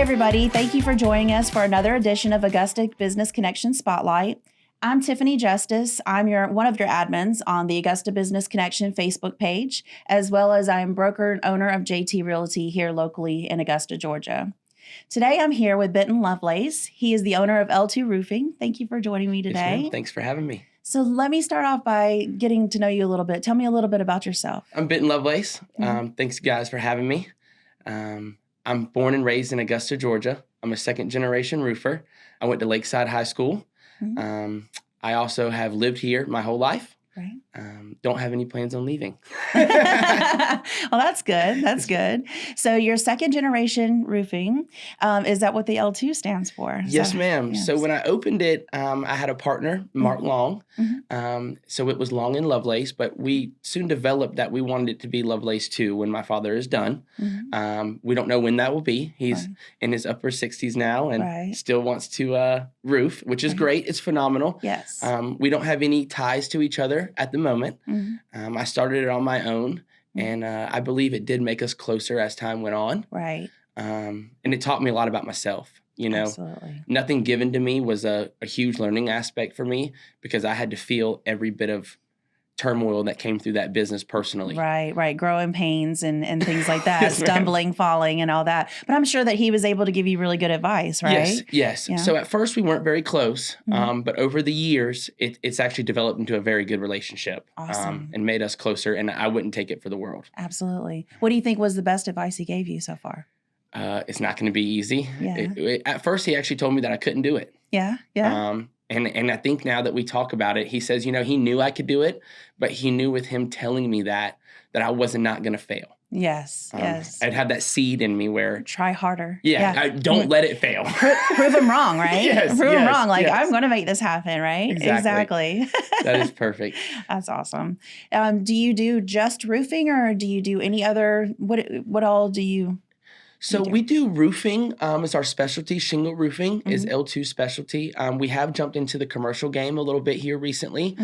everybody. Thank you for joining us for another edition of Augusta Business Connection Spotlight. I'm Tiffany Justice. I'm one of your admins on the Augusta Business Connection Facebook page, as well as I'm broker and owner of JT Realty here locally in Augusta, Georgia. Today, I'm here with Benton Lovelace. He is the owner of L2 Roofing. Thank you for joining me today. Yes, ma'am. Thanks for having me. So let me start off by getting to know you a little bit. Tell me a little bit about yourself. I'm Benton Lovelace. Thanks, guys, for having me. I'm born and raised in Augusta, Georgia. I'm a second-generation roofer. I went to Lakeside High School. I also have lived here my whole life. Right. Don't have any plans on leaving. Well, that's good. That's good. So you're second generation roofing. Is that what the L2 stands for? Yes, ma'am. Yes. So when I opened it, I had a partner, Mark Long. So it was Long and Lovelace, but we soon developed that we wanted it to be Lovelace too when my father is done. We don't know when that will be. He's in his upper 60s now and still wants to roof, which is great. It's phenomenal. Yes. We don't have any ties to each other at the moment. I started it on my own, and I believe it did make us closer as time went on. Right. And it taught me a lot about myself. You know, Absolutely. Nothing given to me was a huge learning aspect for me because I had to feel every bit of turmoil that came through that business personally. Right. Growing pains and things like that, Yes, stumbling, falling, and all that. But I'm sure that he was able to give you really good advice, right? Yes. Yeah. So at first we weren't very close, but over the years, it's actually developed into a very good relationship. Awesome. And made us closer, and I wouldn't take it for the world. Absolutely. What do you think was the best advice he gave you so far? It's not going to be easy. Yeah. At first, he actually told me that I couldn't do it. Yeah. And I think now that we talk about it, he says, he knew I could do it, but he knew with him telling me that I was not going to fail. Yes. I'd had that seed in me where Try harder. I don't let it fail. Prove him wrong, right? Prove him wrong. Like, yes. I'm going to make this happen, right? Exactly. That is perfect. That's awesome. Do you do just roofing, or do you do any other, what all do you? So we do roofing. It's our specialty. Shingle roofing is L2 specialty. We have jumped into the commercial game a little bit here recently.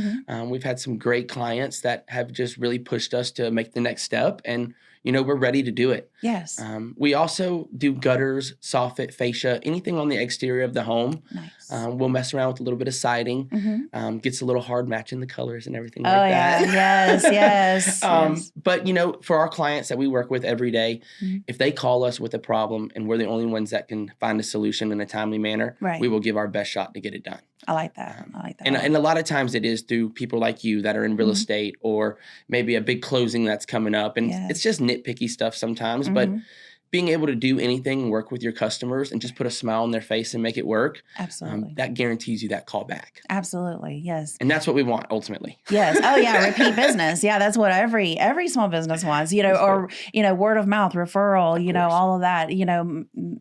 We've had some great clients that have just really pushed us to make the next step, and we're ready to do it. Yes. We also do gutters, soffit, fascia, anything on the exterior of the home. Nice. We'll mess around with a little bit of siding. Gets a little hard matching the colors and everything like that. Yes. But, for our clients that we work with every day, if they call us with a problem and we're the only ones that can find a solution in a timely manner, we will give our best shot to get it done. I like that. And a lot of times it is through people like you that are in real estate, or maybe a big closing that's coming up. And it's just nitpicky stuff sometimes, but being able to do anything and work with your customers and just put a smile on their face and make it work. Absolutely. That guarantees you that call back. Absolutely. Yes. And that's what we want ultimately. Yes. Oh yeah. Repeat business. Yeah. That's what every small business wants, or word of mouth, referral, all of that.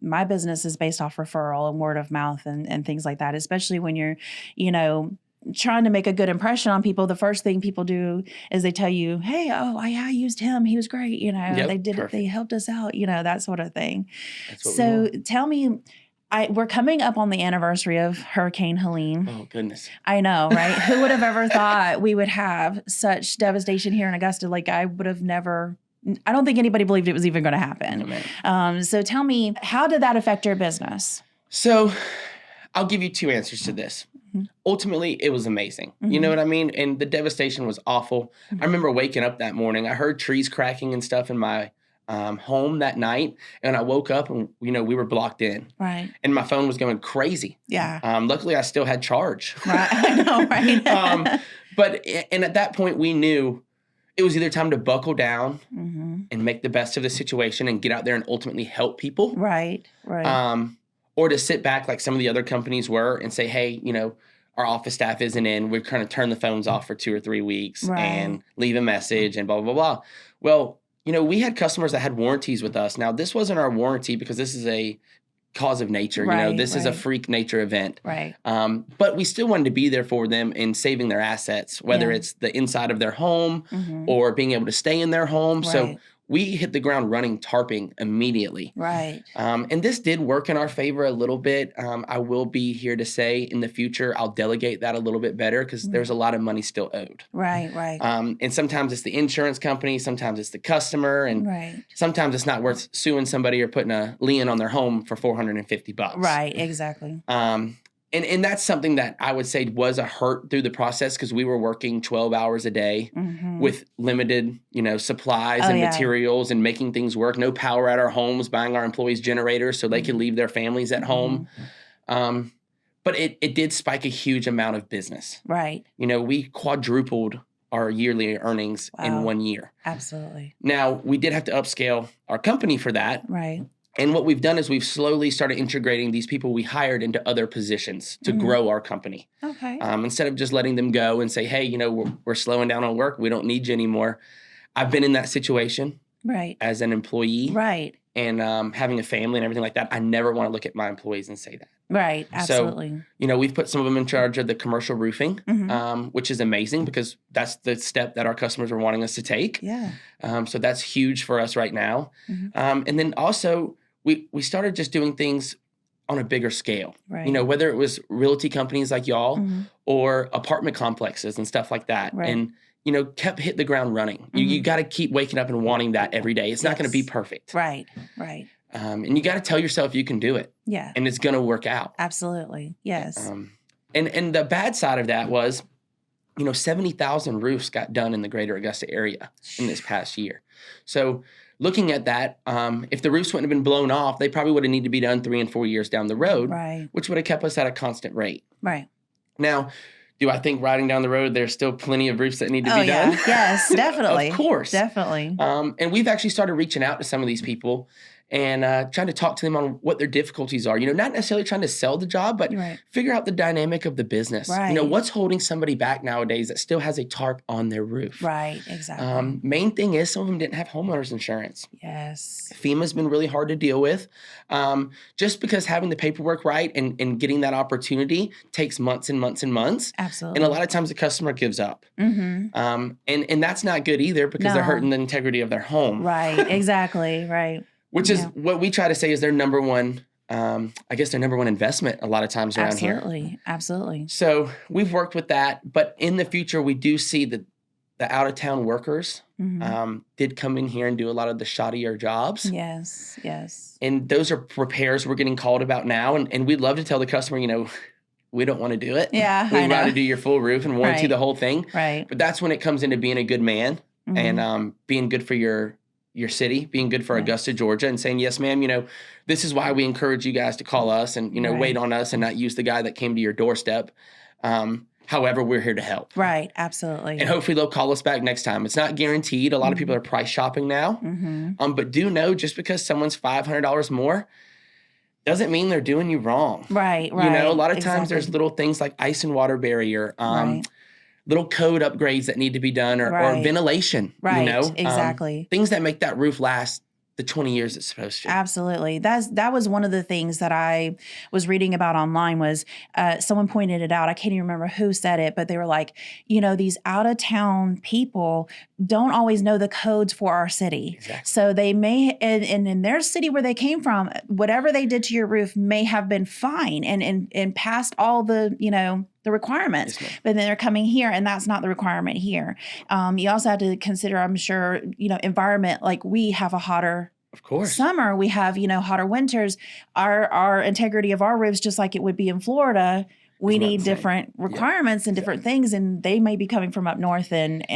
My business is based off referral and word of mouth and things like that, especially when you're, trying to make a good impression on people. The first thing people do is they tell you, hey, I used him. He was great. They did it. They helped us out, that sort of thing. So tell me, we're coming up on the anniversary of Hurricane Helene. Oh, goodness. I know, right? Who would have ever thought we would have such devastation here in Augusta? Like, I don't think anybody believed it was even going to happen. So tell me, how did that affect your business? So I'll give you two answers to this. Ultimately, it was amazing. You know what I mean? And the devastation was awful. I remember waking up that morning. I heard trees cracking and stuff in my home that night. And I woke up and, we were blocked in. Right. And my phone was going crazy. Yeah. Luckily, I still had charge. Right. I know, right? But at that point, we knew it was either time to buckle down and make the best of the situation and get out there and ultimately help people. Right. Or to sit back like some of the other companies were and say, hey, our office staff isn't in. We're going to turn the phones off for 2 or 3 weeks and leave a message and blah, blah, blah. Well, we had customers that had warranties with us. Now, this wasn't our warranty because this is a cause of nature. This is a freak nature event. Right. But we still wanted to be there for them in saving their assets, whether it's the inside of their home or being able to stay in their home. So we hit the ground running tarping immediately. Right. And this did work in our favor a little bit. I will be here to say in the future, I'll delegate that a little bit better because there's a lot of money still owed. Right. And sometimes it's the insurance company, sometimes it's the customer, and sometimes it's not worth suing somebody or putting a lien on their home for $450. Right, exactly. And that's something that I would say was a hurt through the process because we were working 12 hours a day with limited, supplies and materials and making things work. No power at our homes, buying our employees generators so they could leave their families at home. But it did spike a huge amount of business. Right. We quadrupled our yearly earnings in 1 year. Absolutely. Now, we did have to upscale our company for that. Right. And what we've done is we've slowly started integrating these people we hired into other positions to grow our company. Okay. Instead of just letting them go and say, hey, we're slowing down on work. We don't need you anymore. I've been in that situation as an employee. Right. And having a family and everything like that. I never want to look at my employees and say that. Right. Absolutely. So, we've put some of them in charge of the commercial roofing, which is amazing because that's the step that our customers are wanting us to take. Yeah. So that's huge for us right now. And then also, we started just doing things on a bigger scale. Right. Whether it was realty companies like y'all or apartment complexes and stuff like that. Right. And, kept hit the ground running. You got to keep waking up and wanting that every day. It's not going to be perfect. Right. And you got to tell yourself you can do it. Yeah. And it's going to work out. Absolutely. Yes. And the bad side of that was, 70,000 roofs got done in the greater Augusta area in this past year. So looking at that, if the roofs wouldn't have been blown off, they probably would have needed to be done 3 and 4 years down the road, which would have kept us at a constant rate. Right. Now, do I think riding down the road, there's still plenty of roofs that need to be done? Yes, definitely. Of course. Definitely. And we've actually started reaching out to some of these people and trying to talk to them on what their difficulties are. Not necessarily trying to sell the job, but figure out the dynamic of the business. Right. What's holding somebody back nowadays that still has a tarp on their roof? Right, exactly. Main thing is some of them didn't have homeowners insurance. Yes. FEMA's been really hard to deal with. Just because having the paperwork right and getting that opportunity takes months and months and months. Absolutely. And a lot of times the customer gives up. And that's not good either because they're hurting the integrity of their home. Right, exactly, right. Which is what we try to say is their number one, their number one investment a lot of times around here. Absolutely. So we've worked with that. But in the future, we do see that the out-of-town workers did come in here and do a lot of the shoddier jobs. Yes. And those are repairs we're getting called about now. And we'd love to tell the customer, we don't want to do it. Yeah, We'd rather do your full roof and warranty the whole thing. Right. But that's when it comes into being a good man and being good for your city, being good for Augusta, Georgia, and saying, yes, ma'am, this is why we encourage you guys to call us and, wait on us and not use the guy that came to your doorstep. However, we're here to help. Right. Absolutely. And hopefully they'll call us back next time. It's not guaranteed. A lot of people are price shopping now. But do know just because someone's $500 more doesn't mean they're doing you wrong. Right. A lot of times there's little things like ice and water barrier, little code upgrades that need to be done or ventilation, Exactly. Things that make that roof last the 20 years it's supposed to. Absolutely. That was one of the things that I was reading about online was someone pointed it out. I can't even remember who said it, but they were like, these out-of-town people don't always know the codes for our city. Exactly. So they may, and in their city where they came from, whatever they did to your roof may have been fine and passed all the, the requirements, but then they're coming here and that's not the requirement here. You also have to consider, I'm sure, environment, like we have a hotter summer, we have, hotter winters, our integrity of our roofs, just like it would be in Florida, we need different requirements and different things. And they may be coming from up north and,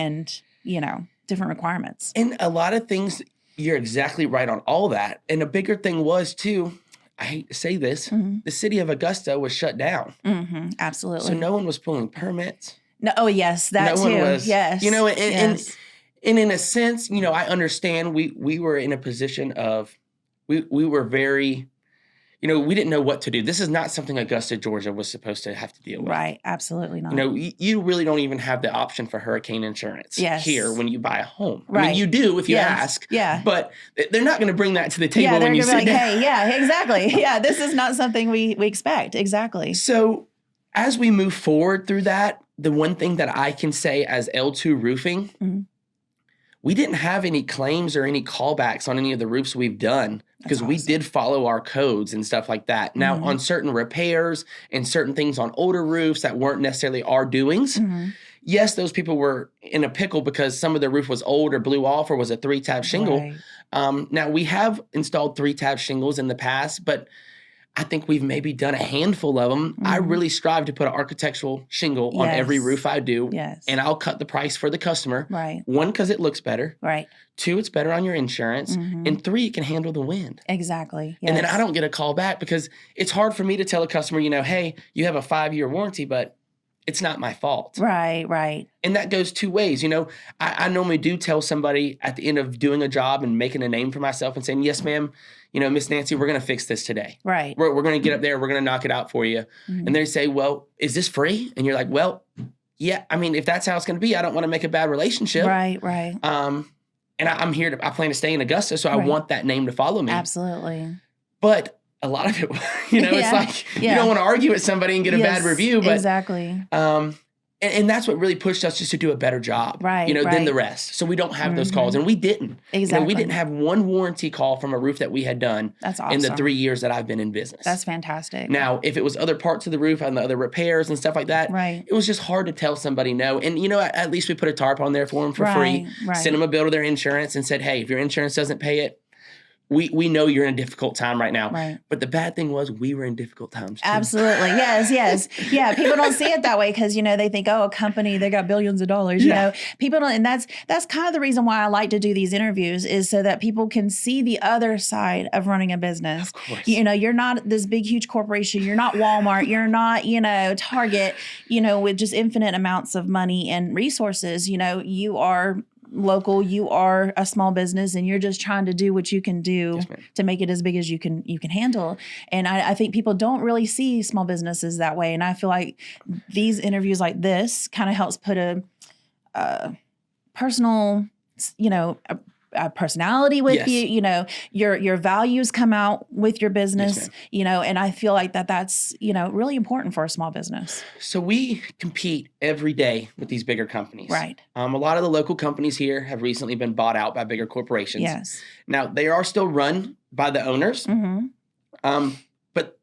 different requirements. And a lot of things, you're exactly right on all that. And a bigger thing was too, I hate to say this, the city of Augusta was shut down. Absolutely. So no one was pulling permits. No. Oh, yes, that no too. One was, yes. And in a sense, I understand we were in a position of, we were very, we didn't know what to do. This is not something Augusta, Georgia was supposed to have to deal with. Right. Absolutely not. You really don't even have the option for hurricane insurance here when you buy a home. Right. I mean, you do if you ask. Yeah. But they're not going to bring that to the table when you sit down. Hey, yeah, exactly. Yeah, this is not something we expect. Exactly. So as we move forward through that, the one thing that I can say as L2 Roofing, we didn't have any claims or any callbacks on any of the roofs we've done because we did follow our codes and stuff like that. Now, on certain repairs and certain things on older roofs that weren't necessarily our doings, yes, those people were in a pickle because some of their roof was old or blew off or was a 3-tab shingle. Right. Now, we have installed 3-tab shingles in the past, but I think we've maybe done a handful of them. I really strive to put an architectural shingle on every roof I do. Yes. And I'll cut the price for the customer. Right. 1, because it looks better. Right. 2, it's better on your insurance. And 3, it can handle the wind. Exactly. Yes. And then I don't get a call back because it's hard for me to tell a customer, hey, you have a 5-year warranty, but it's not my fault. Right, right. And that goes 2 ways. I normally do tell somebody at the end of doing a job and making a name for myself and saying, yes, ma'am, Miss Nancy, we're going to fix this today. Right. We're going to get up there. We're going to knock it out for you. And they say, well, is this free? And you're like, well, yeah. I mean, if that's how it's going to be, I don't want to make a bad relationship. Right, right. And I plan to stay in Augusta, so I want that name to follow me. Absolutely. But a lot of it, it's like you don't want to argue with somebody and get a bad review. But exactly. And that's what really pushed us just to do a better job, than the rest. So we don't have those calls. And we didn't. Exactly. We didn't have one warranty call from a roof that we had done in the 3 years that I've been in business. That's fantastic. Now, if it was other parts of the roof and the other repairs and stuff like that, it was just hard to tell somebody no. And, at least we put a tarp on there for them for free, sent them a bill to their insurance and said, hey, if your insurance doesn't pay it, we know you're in a difficult time right now. Right. But the bad thing was we were in difficult times too. Absolutely. Yes. Yeah. People don't see it that way because, they think, oh, a company, they got billions of dollars, people don't. And that's kind of the reason why I like to do these interviews is so that people can see the other side of running a business. Of course. You're not this big, huge corporation. You're not Walmart. You're not, Target, with just infinite amounts of money and resources. You are local, you are a small business and you're just trying to do what you can do to make it as big as you can handle. And I think people don't really see small businesses that way. And I feel like these interviews like this kind of helps put a personal, a personality with you, your values come out with your business, and I feel like that's, really important for a small business. So we compete every day with these bigger companies. Right. A lot of the local companies here have recently been bought out by bigger corporations. Yes. Now they are still run by the owners. But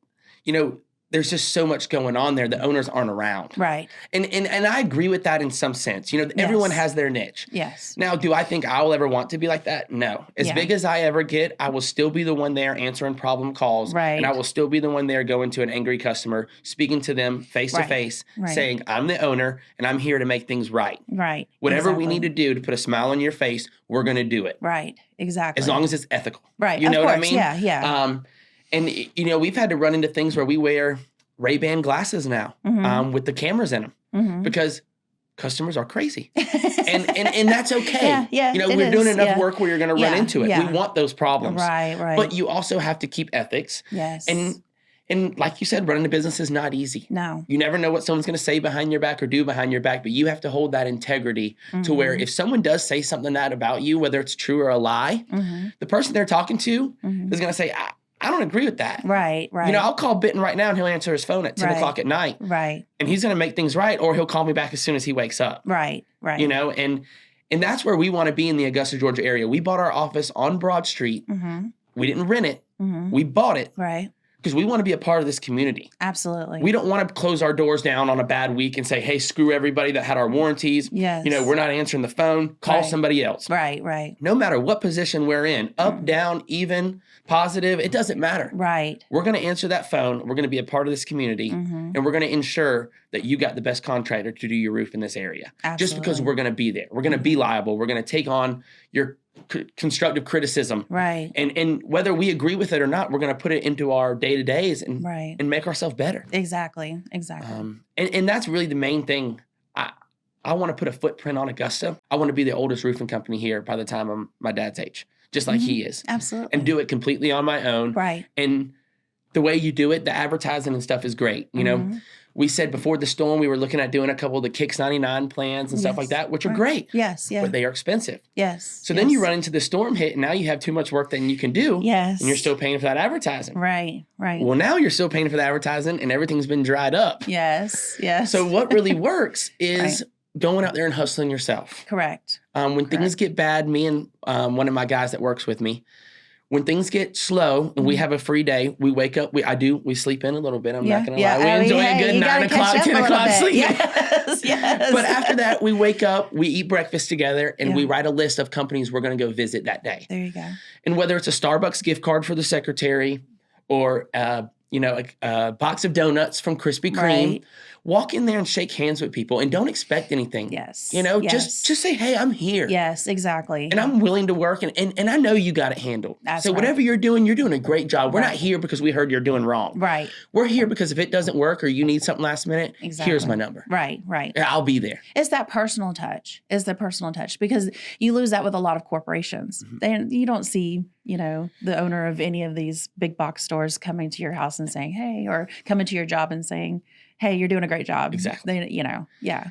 there's just so much going on there. The owners aren't around. Right. And I agree with that in some sense. Everyone has their niche. Yes. Now, do I think I will ever want to be like that? No. As big as I ever get, I will still be the one there answering problem calls. Right. And I will still be the one there going to an angry customer, speaking to them face to face, saying, I'm the owner and I'm here to make things right. Right. Whatever we need to do to put a smile on your face, we're going to do it. Right. Exactly. As long as it's ethical. Right. You know what I mean? Yeah. And, we've had to run into things where we wear Ray-Ban glasses now with the cameras in them because customers are crazy. and that's okay. We're doing enough work where you're going to run into it. We want those problems. Right. But you also have to keep ethics. Yes. And like you said, running a business is not easy. No. You never know what someone's going to say behind your back or do behind your back, but you have to hold that integrity to where if someone does say something that about you, whether it's true or a lie, the person they're talking to is going to say, I don't agree with that. Right. I'll call Benton right now and he'll answer his phone at 10 o'clock at night. Right. And he's going to make things right, or he'll call me back as soon as he wakes up. Right. And that's where we want to be in the Augusta, Georgia area. We bought our office on Broad Street. We didn't rent it. We bought it. Right. Because we want to be a part of this community. Absolutely. We don't want to close our doors down on a bad week and say, hey, screw everybody that had our warranties. Yes. We're not answering the phone. Call somebody else. Right. No matter what position we're in, up, down, even, positive, it doesn't matter. Right. We're going to answer that phone. We're going to be a part of this community. And we're going to ensure that you got the best contractor to do your roof in this area. Absolutely. Just because we're going to be there. We're going to be liable. We're going to take on your constructive criticism. And whether we agree with it or not, we're going to put it into our day-to-days and make ourselves better. Exactly. And that's really the main thing. I want to put a footprint on Augusta. I want to be the oldest roofing company here by the time I'm my dad's age, just like he is. Absolutely. And do it completely on my own. Right. And the way you do it, the advertising and stuff is great. We said before the storm, we were looking at doing a couple of the Kicks 99 plans and stuff like that, which are great. Yes. But they are expensive. Yes. So then you run into the storm hit and now you have too much work that you can do. Yes. And you're still paying for that advertising. Right. Well, now you're still paying for the advertising and everything's been dried up. Yes. So what really works is going out there and hustling yourself. Correct. When things get bad, me and one of my guys that works with me, when things get slow and we have a free day, we wake up. We sleep in a little bit. I'm not going to lie. We enjoy a good 9 o'clock, 10 o'clock sleep. Yes. But after that, we wake up, we eat breakfast together, and we write a list of companies we're going to go visit that day. There you go. And whether it's a Starbucks gift card for the secretary or, a box of donuts from Krispy Kreme, walk in there and shake hands with people and don't expect anything. Yes. Just say, hey, I'm here. Yes, exactly. And I'm willing to work. And I know you got it handled. That's so whatever you're doing a great job. We're not here because we heard you're doing wrong. Right. We're here because if it doesn't work or you need something last minute, here's my number. Right. I'll be there. It's that personal touch. Because you lose that with a lot of corporations. You don't see, the owner of any of these big box stores coming to your house and saying, hey, or coming to your job and saying, hey, you're doing a great job. Exactly. Yeah.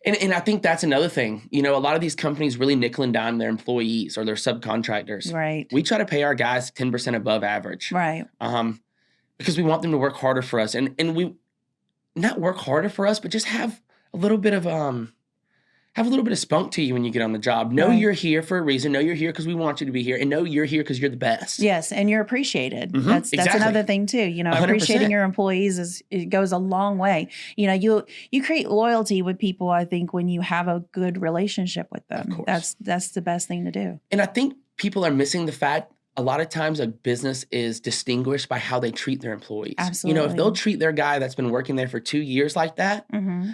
And I think that's another thing. A lot of these companies really nickel and dime their employees or their subcontractors. Right. We try to pay our guys 10% above average. Right. Because we want them to work harder for us. And we not work harder for us, but just have a little bit of spunk to you when you get on the job. Know you're here for a reason. Know you're here because we want you to be here. And know you're here because you're the best. Yes, and you're appreciated. Mm-hmm, That's another thing too. 100%. Appreciating your employees it goes a long way. You create loyalty with people, I think, when you have a good relationship with them. Of course. That's the best thing to do. And I think people are missing the fact a lot of times a business is distinguished by how they treat their employees. Absolutely. If they'll treat their guy that's been working there for 2 years like that,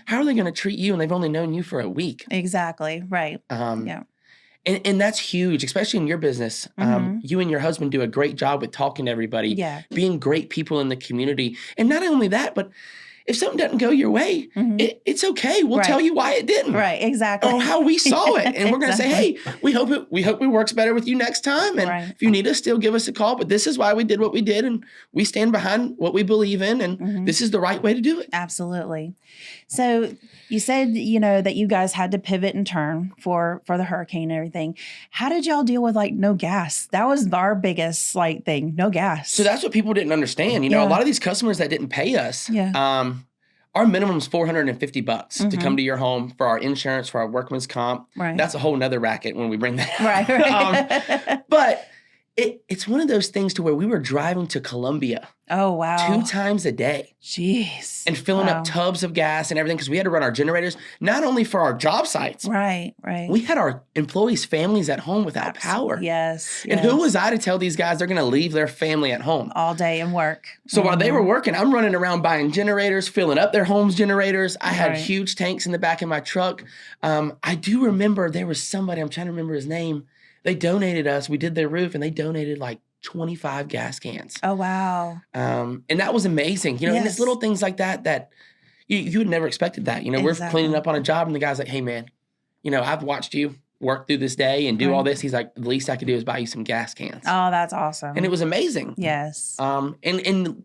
how are they going to treat you and they've only known you for a week? Exactly. Right. Yeah. And that's huge, especially in your business. You and your husband do a great job with talking to everybody, being great people in the community. And not only that, but if something doesn't go your way, it's okay. We'll tell you why it didn't. Right, exactly. Or how we saw it. And we're going to say, hey, we hope it works better with you next time. And if you need us, still give us a call. But this is why we did what we did. And we stand behind what we believe in. And this is the right way to do it. Absolutely. So you said, that you guys had to pivot and turn for the hurricane and everything. How did y'all deal with no gas? That was our biggest thing, no gas. So that's what people didn't understand. A lot of these customers that didn't pay us, our minimum is $450 to come to your home for our insurance, for our workman's comp. Right. That's a whole nother racket when we bring that up. Right. But it's one of those things to where we were driving to Columbia. Oh, wow. 2 times a day. Jeez. And filling up tubs of gas and everything because we had to run our generators, not only for our job sites. Right. We had our employees' families at home without power. Yes. And who was I to tell these guys they're going to leave their family at home? All day and work. So while they were working, I'm running around buying generators, filling up their homes' generators. I had huge tanks in the back of my truck. I do remember there was somebody, I'm trying to remember his name. They donated us. We did their roof and they donated 25 gas cans. Oh, wow. And that was amazing. And it's little things like that you would never expected that. We're cleaning up on a job and the guy's like, hey, man, I've watched you work through this day and do all this. He's like, the least I could do is buy you some gas cans. Oh, that's awesome. And it was amazing. Yes. And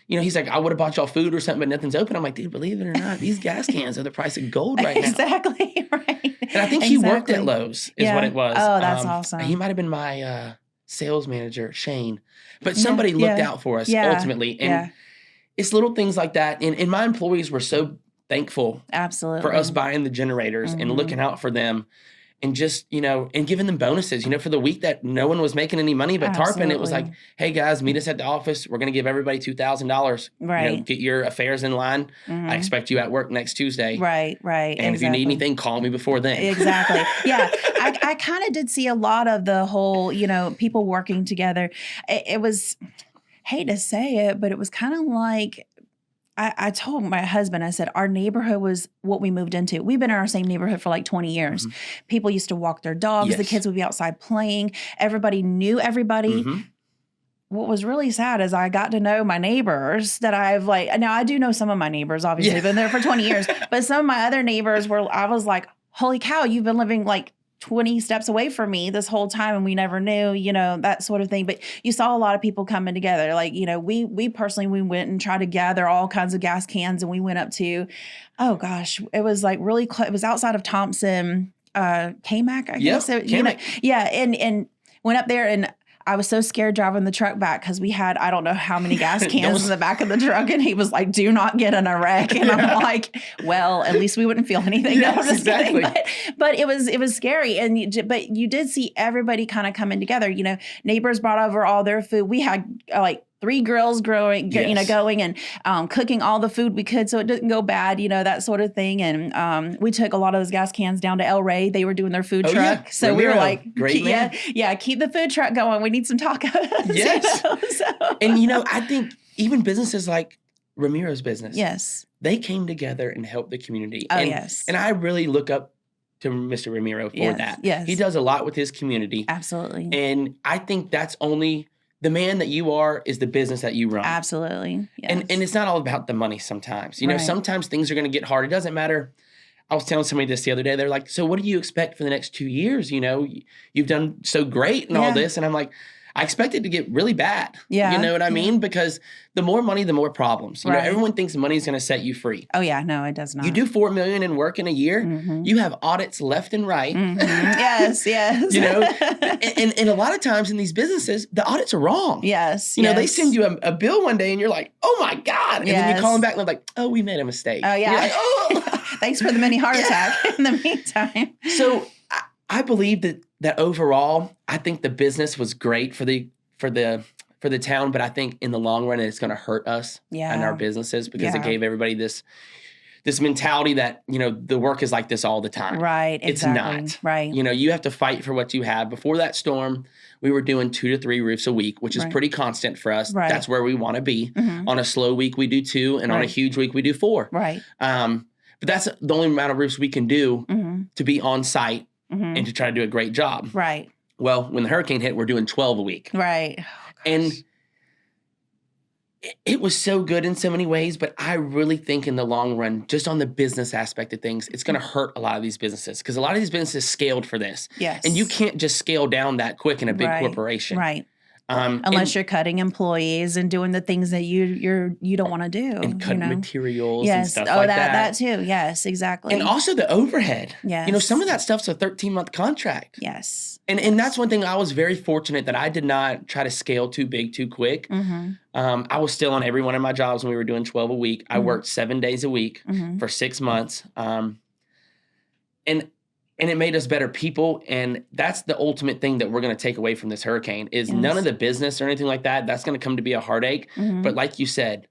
he's like, I would have bought y'all food or something, but nothing's open. I'm like, dude, believe it or not, these gas cans are the price of gold right now. Exactly. Right. And I think he worked at Lowe's is what it was. Oh, that's awesome. He might have been my sales manager, Shane. But somebody looked out for us ultimately. And it's little things like that. And my employees were so thankful for us buying the generators and looking out for them. And just, and giving them bonuses, for the week that no one was making any money but Tarpon, it was like, hey, guys, meet us at the office. We're going to give everybody $2,000. Right. Get your affairs in line. I expect you at work next Tuesday. Right. And if you need anything, call me before then. Exactly. Yeah. I kind of did see a lot of the whole, people working together. It was, hate to say it, but it was kind of like, I told my husband, I said, our neighborhood was what we moved into. We've been in our same neighborhood for 20 years. People used to walk their dogs. Yes. The kids would be outside playing. Everybody knew everybody. What was really sad is I got to know my neighbors that now I do know some of my neighbors, obviously, been there for 20 years. But some of my other neighbors I was like, holy cow, you've been living 20 steps away from me this whole time and we never knew, that sort of thing. But you saw a lot of people coming together. We personally, we went and tried to gather all kinds of gas cans and we went up to, oh gosh, it was really close. It was outside of Thompson, K-Mac, I guess. K-Mac. And went up there and I was so scared driving the truck back because we had, I don't know how many gas cans in the back of the truck. And he was like, do not get in a wreck. And I'm like, well, at least we wouldn't feel anything. No, I'm just exactly. kidding. But it was scary. And but you did see everybody kind of coming together. You know, neighbors brought over all their food. We had like 3 grills going and cooking all the food we could so it didn't go bad, you know, that sort of thing. And we took a lot of those gas cans down to El Rey. They were doing their food truck. Yeah. So Ramiro, we were like, great man. Keep the food truck going. We need some tacos. Yes. And, you know, I think even businesses like Ramiro's business. Yes. They came together and helped the community. Oh, and, yes. And I really look up to Mr. Ramiro for that. Yes. He does a lot with his community. Absolutely. And I think that's only... The man that you are is the business that you run. Absolutely. Yes. And it's not all about the money sometimes. You know, sometimes things are going to get hard. It doesn't matter. I was telling somebody this the other day. They're like, so what do you expect for the next 2 years? You know, you've done so great and all this. And I'm like, I expect it to get really bad. Yeah. You know what I mean? Because the more money, the more problems. You know, everyone thinks money is going to set you free. Oh, yeah. No, it does not. You do $4 million in work in a year. You have audits left and right. Yes. You know, and a lot of times in these businesses, the audits are wrong. Yes. You know, they send you a bill one day and you're like, oh my God. And then you call them back and they're like, oh, we made a mistake. Oh, yeah. You're like, oh. Thanks for the mini heart attack in the meantime. So I believe that overall, I think the business was great for the town, but I think in the long run, it's going to hurt us and our businesses because it gave everybody this mentality that, you know, the work is like this all the time. Right. Exactly. It's not. Right. You know, you have to fight for what you have. Before that storm, we were doing 2 to 3 roofs a week, which is pretty constant for us. Right. That's where we want to be. On a slow week, we do 2, and on a huge week, we do 4. Right. But that's the only amount of roofs we can do to be on site and to try to do a great job. Right. Well, when the hurricane hit, we're doing 12 a week. Right. Oh, and it was so good in so many ways, but I really think in the long run, just on the business aspect of things, it's going to hurt a lot of these businesses because a lot of these businesses scaled for this. Yes. And you can't just scale down that quick in a big corporation. Right. Unless you're cutting employees and doing the things that you don't want to do. And cutting materials and stuff like that. that too. Yes, exactly. And also the overhead. Yes. You know, some of that stuff's a 13-month contract. Yes. And that's one thing I was very fortunate that I did not try to scale too big too quick. I was still on every one of my jobs when we were doing 12 a week. I worked 7 days a week for 6 months. And it made us better people. And that's the ultimate thing that we're going to take away from this hurricane is none of the business or anything like that. That's going to come to be a heartache. But like you said,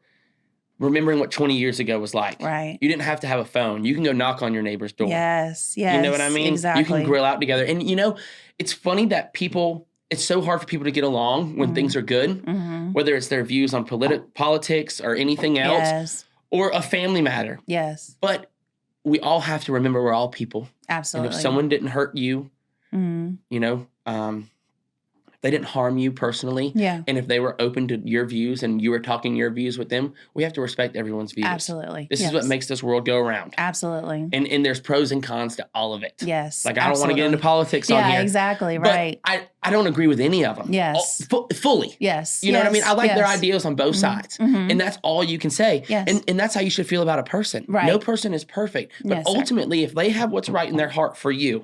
remembering what 20 years ago was like. Right. You didn't have to have a phone. You can go knock on your neighbor's door. Yes. Yes. You know what I mean? Exactly. You can grill out together. And, you know, it's funny that it's so hard for people to get along when things are good, whether it's their views on politics or anything else or a family matter. Yes. But we all have to remember we're all people. Absolutely. And if someone didn't hurt you, you know, they didn't harm you personally. Yeah. And if they were open to your views and you were talking your views with them, we have to respect everyone's views. Absolutely. This is what makes this world go around. Absolutely. And there's pros and cons to all of it. Yes. Like, I don't want to get into politics on here. Yeah, exactly. Right. But I don't agree with any of them. Yes. Fully. Yes. You know what I mean? I like their ideas on both sides. And that's all you can say. Yes. And that's how you should feel about a person. Right. No person is perfect. But ultimately, if they have what's right in their heart for you,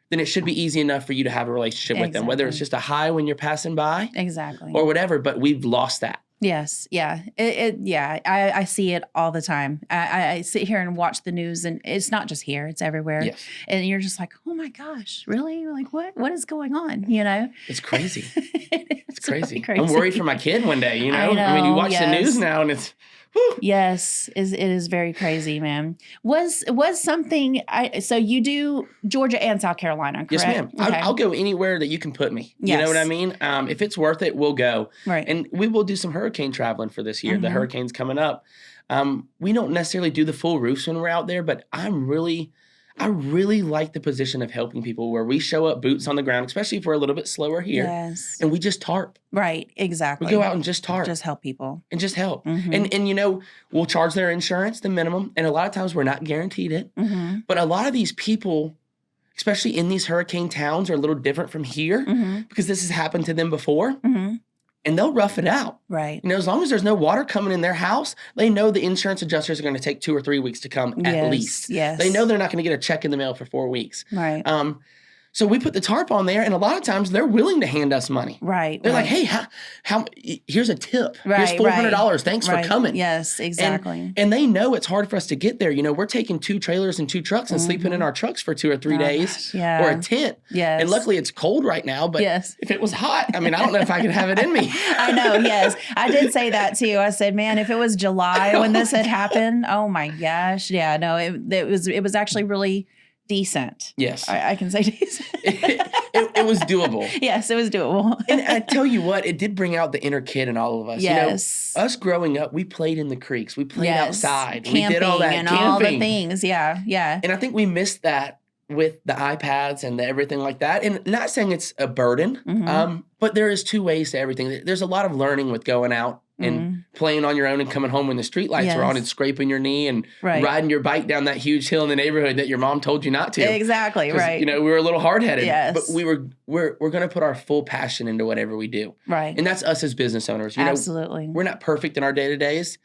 then it should be easy enough for you to have a relationship with them, whether it's just a hi when you're passing by. Exactly. Or whatever. But we've lost that. Yes. Yeah. I see it all the time. I sit here and watch the news, and it's not just here, it's everywhere. Yes. And you're just like, oh my gosh, really? Like, what is going on? You know? It's crazy. It's crazy. Really crazy. I'm worried for my kid one day, you know? I mean, you watch the news now and it's, whew. Yes, it is very crazy, man. Was something, so you do Georgia and South Carolina, correct? Yes, ma'am. Okay. I'll go anywhere that you can put me. Yes. You know what I mean? If it's worth it, we'll go. Right. And we will do some hurricane traveling for this year. The hurricane's coming up. We don't necessarily do the full roofs when we're out there, but I really like the position of helping people where we show up boots on the ground, especially if we're a little bit slower here. Yes. And we just tarp. Right, exactly. We go out and just tarp. Just help people. And just help. And you know, we'll charge their insurance, the minimum. And a lot of times we're not guaranteed it. But a lot of these people, especially in these hurricane towns, are a little different from here because this has happened to them before. And they'll rough it out. Right. You know, as long as there's no water coming in their house, they know the insurance adjusters are going to take 2 or 3 weeks to come at least. Yes. They know they're not going to get a check in the mail for 4 weeks. Right. So we put the tarp on there, and a lot of times they're willing to hand us money. Right. They're like, hey, how here's a tip. Here's $400. Thanks for coming. Yes, exactly. And they know it's hard for us to get there. You know, we're taking 2 trailers and 2 trucks and sleeping in our trucks for 2 or 3 days or a tent. Yes. And luckily it's cold right now, but if it was hot, I mean, I don't know if I could have it in me. I know, yes. I did say that too. I said, man, if it was July when this had happened, oh my gosh. Yeah, no, it was actually really decent. Yes. I can say decent. It was doable. Yes, it was doable. And I tell you what, it did bring out the inner kid in all of us. Yes. You know, us growing up, we played in the creeks. We played outside. Camping, we did all that and camping. all the things. Yeah, yeah. And I think we missed that with the iPads and everything like that. And not saying it's a burden, but there is 2 ways to everything. There's a lot of learning with going out and playing on your own and coming home when the street lights are on and scraping your knee and riding your bike down that huge hill in the neighborhood that your mom told you not to. Exactly, right. You know, we were a little hard-headed, but Yes. we're going to put our full passion into whatever we do. Right. And that's us as business owners. You Absolutely. know, we're not perfect in our day-to-days,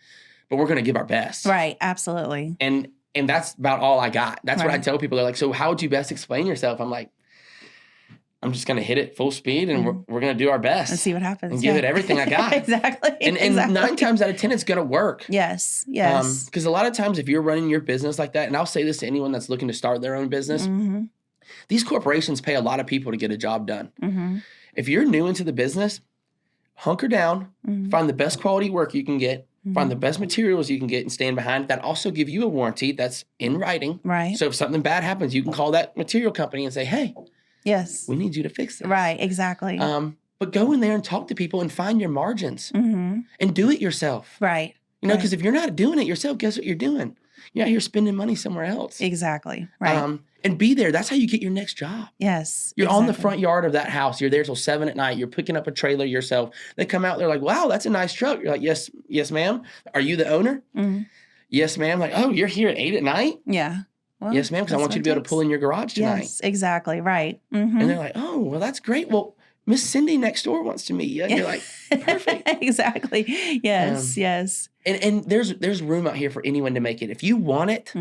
but we're going to give our best. Right, absolutely. And that's about all I got. That's what I tell people. They're like, so how would you best explain yourself? I'm like, I'm just going to hit it full speed and we're going to do our best. And see what happens. And give it everything I got. Exactly. And 9 times out of 10, it's going to work. Yes, yes. Because a lot of times if you're running your business like that, and I'll say this to anyone that's looking to start their own business, these corporations pay a lot of people to get a job done. If you're new into the business, hunker down, find the best quality work you can get, find the best materials you can get and stand behind it. That also give you a warranty that's in writing. Right. So if something bad happens, you can call that material company and say, hey, yes, we need you to fix this. Right, exactly. But go in there and talk to people and find your margins and do it yourself. Right. You know, because if you're not doing it yourself, guess what you're doing? You're out here spending money somewhere else. Exactly. Right. And be there. That's how you get your next job. Yes. You're on the front yard of that house. You're there till 7 at night. You're picking up a trailer yourself. They come out. They're like, wow, that's a nice truck. You're like, yes, ma'am. Are you the owner? Yes, ma'am. Like, oh, you're here at 8 at night? Yeah. Well, yes, ma'am, because I want you to be able to pull in your garage tonight. Yes, exactly. Right. And they're like, oh, well, that's great. Well, Miss Cindy next door wants to meet you. And you're like, perfect. Exactly. Yes, yes. And there's room out here for anyone to make it. If you want it,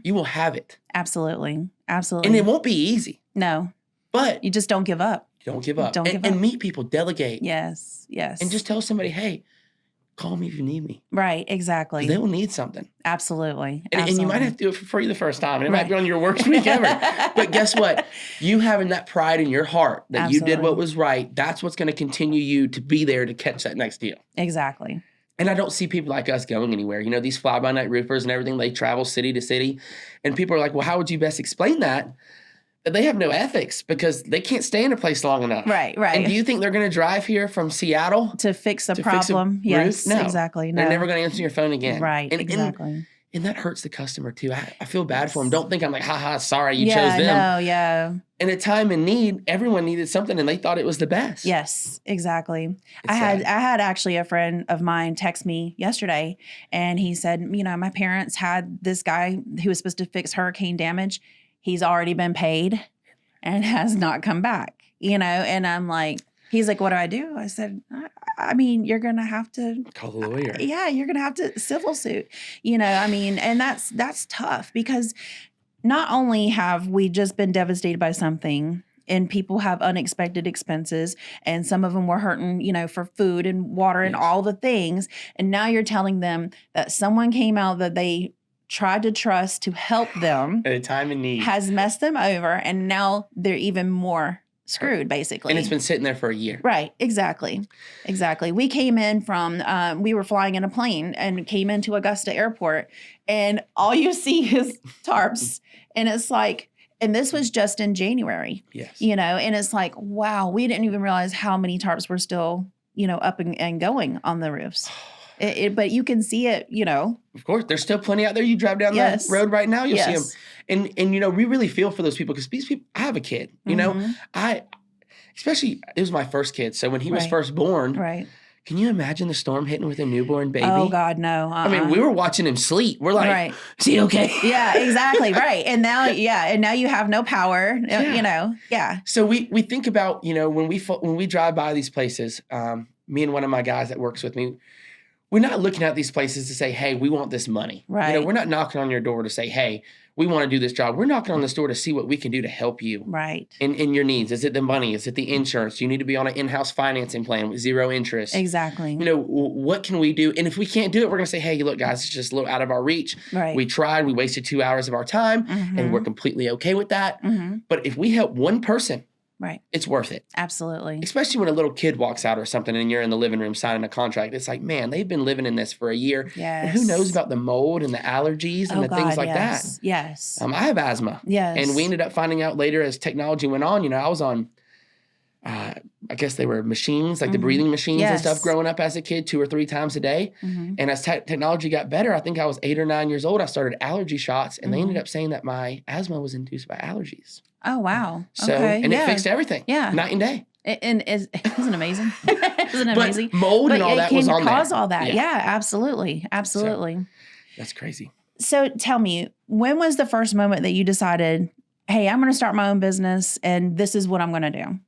you will have it. Absolutely. Absolutely. And it won't be easy. No. But you just don't give up. Don't give up. Don't give up. And meet people, delegate. Yes, yes. And just tell somebody, hey, call me if you need me. Right, exactly. They will need something. Absolutely. And you might have to do it for free the first time. And it might be on your worst week ever. But guess what? You having that pride in your heart that you did what was right, that's what's going to continue you to be there to catch that next deal. Exactly. And I don't see people like us going anywhere. You know, these fly-by-night roofers and everything, they travel city to city. And people are like, well, how would you best explain that? They have no ethics because they can't stay in a place long enough. Right, right. And do you think they're going to drive here from Seattle to fix a problem? Yes, no. Exactly. No. They're never going to answer your phone again. Right, exactly. And that hurts the customer too. I feel bad for them. Don't think I'm like, sorry you chose them. No, yeah. In a time in need, everyone needed something and they thought it was the best. Yes, exactly. I had actually a friend of mine text me yesterday and he said, you know, my parents had this guy who was supposed to fix hurricane damage. He's already been paid and has not come back, you know? And I'm like, he's like, what do I do? I said, I mean, you're going to have to call a lawyer. Yeah, you're going to have to civil suit, you know? I mean, and that's tough because not only have we just been devastated by something and people have unexpected expenses and some of them were hurting, you know, for food and water and all the things. And now you're telling them that someone came out that they tried to trust to help them at a time in need has messed them over. And now they're even more screwed, basically. And it's been sitting there for a year. Right. Exactly. Exactly. We came in from, we were flying in a plane and came into Augusta Airport and all you see is tarps. And it's like, and this was just in January. Yes. You know, and it's like, wow, we didn't even realize how many tarps were still, you know, up and going on the roofs. But you can see it, you know. Of course, there's still plenty out there. You drive down the road right now, you'll see them. And you know, we really feel for those people because these people, I have a kid, you know. Especially, it was my first kid. So when he was first born, can you imagine the storm hitting with a newborn baby? Oh, God, no. I mean, we were watching him sleep. We're like, is he okay? Yeah, exactly. Right. And now, and now you have no power, you know. Yeah. So we think about, you know, when we drive by these places, me and one of my guys that works with me, we're not looking at these places to say, hey, we want this money. Right. You know, we're not knocking on your door to say, hey, we want to do this job. We're knocking on this door to see what we can do to help you. Right. In your needs. Is it the money? Is it the insurance? You need to be on an in-house financing plan with 0 interest. Exactly. You know, what can we do? And if we can't do it, we're going to say, hey, look, guys, it's just a little out of our reach. Right. We tried. We wasted 2 hours of our time, and we're completely okay with that. But if we help one person, right, it's worth it. Absolutely. Especially when a little kid walks out or something and you're in the living room signing a contract. It's like, man, they've been living in this for a year. Yes. And who knows about the mold and the allergies and things like that. Yes. I have asthma. Yes. And we ended up finding out later as technology went on, you know, I was on, I guess they were machines, like the breathing machines and stuff growing up as a kid 2 or 3 times a day. And as technology got better, I think I was 8 or 9 years old, I started allergy shots and they ended up saying that my asthma was induced by allergies. Oh, wow. So, and it fixed everything. Yeah. Night and day. And isn't amazing? Isn't it amazing? But mold and all that was on there. It can cause all that. Yeah, absolutely. Absolutely. So, that's crazy. So tell me, when was the first moment that you decided, hey, I'm going to start my own business and this is what I'm going to do?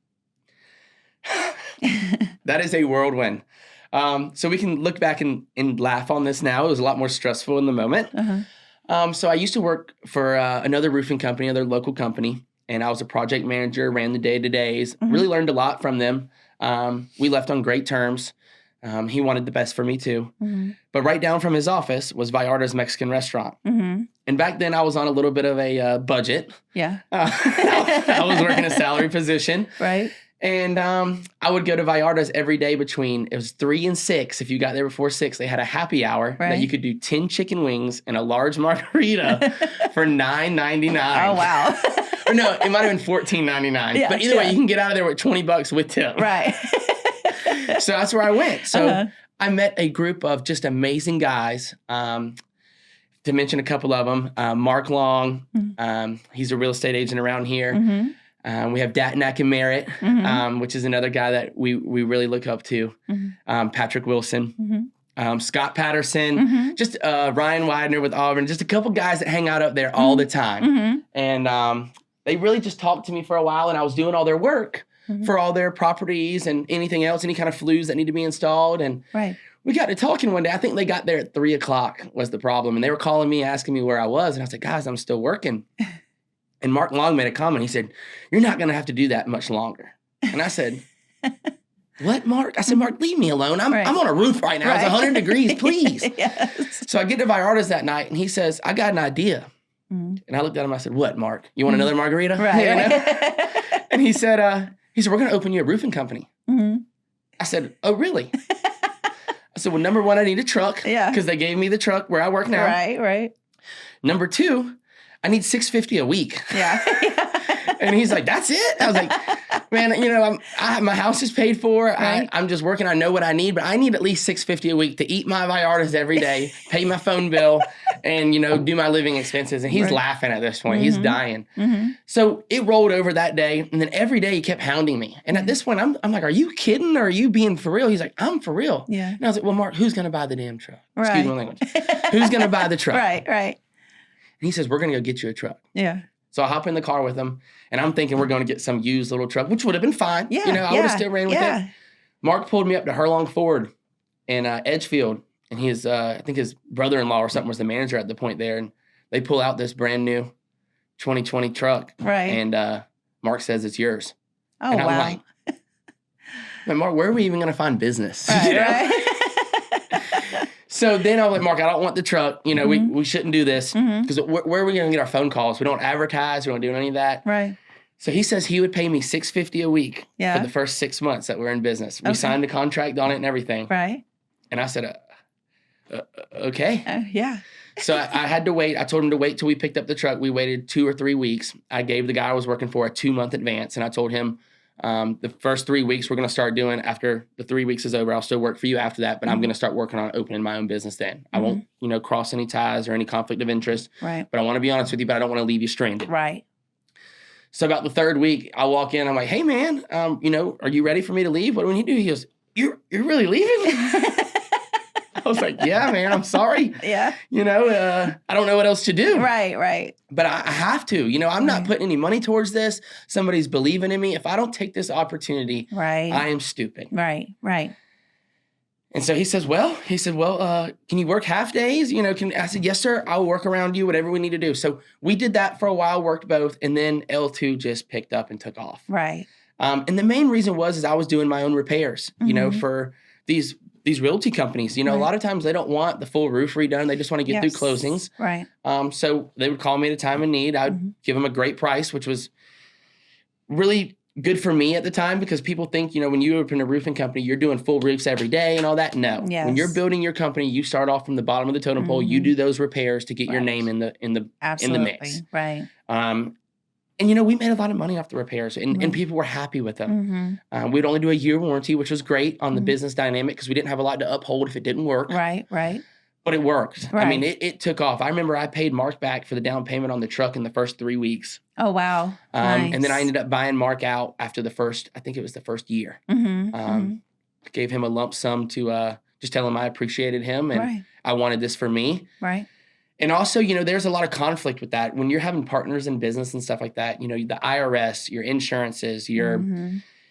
That is a whirlwind. So we can look back and laugh on this now. It was a lot more stressful in the moment. So I used to work for another roofing company, another local company, and I was a project manager, ran the day-to-days, really learned a lot from them. We left on great terms. He wanted the best for me too. But right down from his office was Vallarta's Mexican restaurant. And back then I was on a little bit of a budget. Yeah. I was working a salary position. Right. And I would go to Vallarta's every day between, it was 3 and 6. If you got there before 6, they had a happy hour that you could do 10 chicken wings and a large margarita for $9.99. Oh, wow. Or no, it might have been $14.99. Yeah, but either way, you can get out of there with $20 with tip. Right. So that's where I went. So I met a group of just amazing guys. To mention a couple of them, Mark Long, he's a real estate agent around here. We have Datnack and Merritt, which is another guy that we really look up to. Patrick Wilson, Scott Patterson, just Ryan Widener with Auburn, just a couple guys that hang out up there all the time. And they really just talked to me for a while, and I was doing all their work for all their properties and anything else, any kind of flues that need to be installed. And we got to talking one day. I think they got there at 3 o'clock was the problem. And they were calling me, asking me where I was. And I was like, guys, I'm still working. And Mark Long made a comment. He said, you're not going to have to do that much longer. And I said, what, Mark? I said, Mark, leave me alone. I'm on a roof right now. It's 100 degrees, please. So I get to Vallarta's that night, and he says, I got an idea. And I looked at him. I said, what, Mark? You want another margarita? And he said, we're going to open you a roofing company. I said, oh, really? I said, well, number 1, I need a truck. Because they gave me the truck where I work now. Number 2, I need $650 a week. And he's like, that's it? I was like, man, you know, my house is paid for. I'm just working. I know what I need, but I need at least $650 a week to eat my Vallarta's every day, pay my phone bill, and, you know, do my living expenses. And he's laughing at this point. He's dying. So it rolled over that day. And then every day he kept hounding me. And at this point, I'm like, are you kidding or are you being for real? He's like, I'm for real. And I was like, well, Mark, who's going to buy the damn truck? Excuse my language. Who's going to buy the truck? And he says, we're going to go get you a truck. So I hop in the car with him, and I'm thinking we're going to get some used little truck, which would have been fine. You know, I would have still ran with it. Mark pulled me up to Hurlong Ford in Edgefield, and his, I think his brother-in-law or something was the manager at the point there, and they pull out this brand new 2020 truck. And Mark says, it's yours. And I'm like, man, Mark, where are we even going to find business? You know? So then I was like, Mark, I don't want the truck. You know, we shouldn't do this because where are we going to get our phone calls? We don't advertise. We don't do any of that. So he says he would pay me $650 a week for the first 6 months that we're in business. We signed a contract on it and everything. And I said, okay. So I had to wait. I told him to wait till we picked up the truck. We waited 2 or 3 weeks. I gave the guy I was working for a 2-month advance, and I told him, the first 3 weeks we're going to start doing. After the 3 weeks is over, I'll still work for you after that, but I'm going to start working on opening my own business then. I won't, you know, cross any ties or any conflict of interest. But I want to be honest with you, but I don't want to leave you stranded. So about the 3rd week, I walk in. I'm like, hey, man, you know, are you ready for me to leave? What do we need to do? He goes, you're really leaving? I was like, yeah, man, I'm sorry. You know, I don't know what else to do. But I have to. You know, I'm not putting any money towards this. Somebody's believing in me. If I don't take this opportunity, I am stupid. And so he said, well, can you work half days? I said, yes, sir. I'll work around you, whatever we need to do. So we did that for a while, worked both. And then L2 just picked up and took off. Right. And the main reason is I was doing my own repairs, for these realty companies. A lot of times they don't want the full roof redone. They just want to get through closings. Right. So they would call me at a time of need. I'd give them a great price, which was really good for me at the time, because people think, when you open a roofing company, you're doing full roofs every day and all that. No. Yes. When you're building your company, you start off from the bottom of the totem pole. You do those repairs to get your name in the mix. Right. And we made a lot of money off the repairs, and people were happy with them. We'd only do a year warranty, which was great on the business dynamic, because we didn't have a lot to uphold if it didn't work. Right. But it worked. Right. I mean, it took off. I remember I paid Mark back for the down payment on the truck in the first 3 weeks. Oh, wow. Nice. And then I ended up buying Mark out after the first year. Gave him a lump sum to just tell him I appreciated him and I wanted this for me. Right. And also, there's a lot of conflict with that. When you're having partners in business and stuff like that, the IRS, your insurances,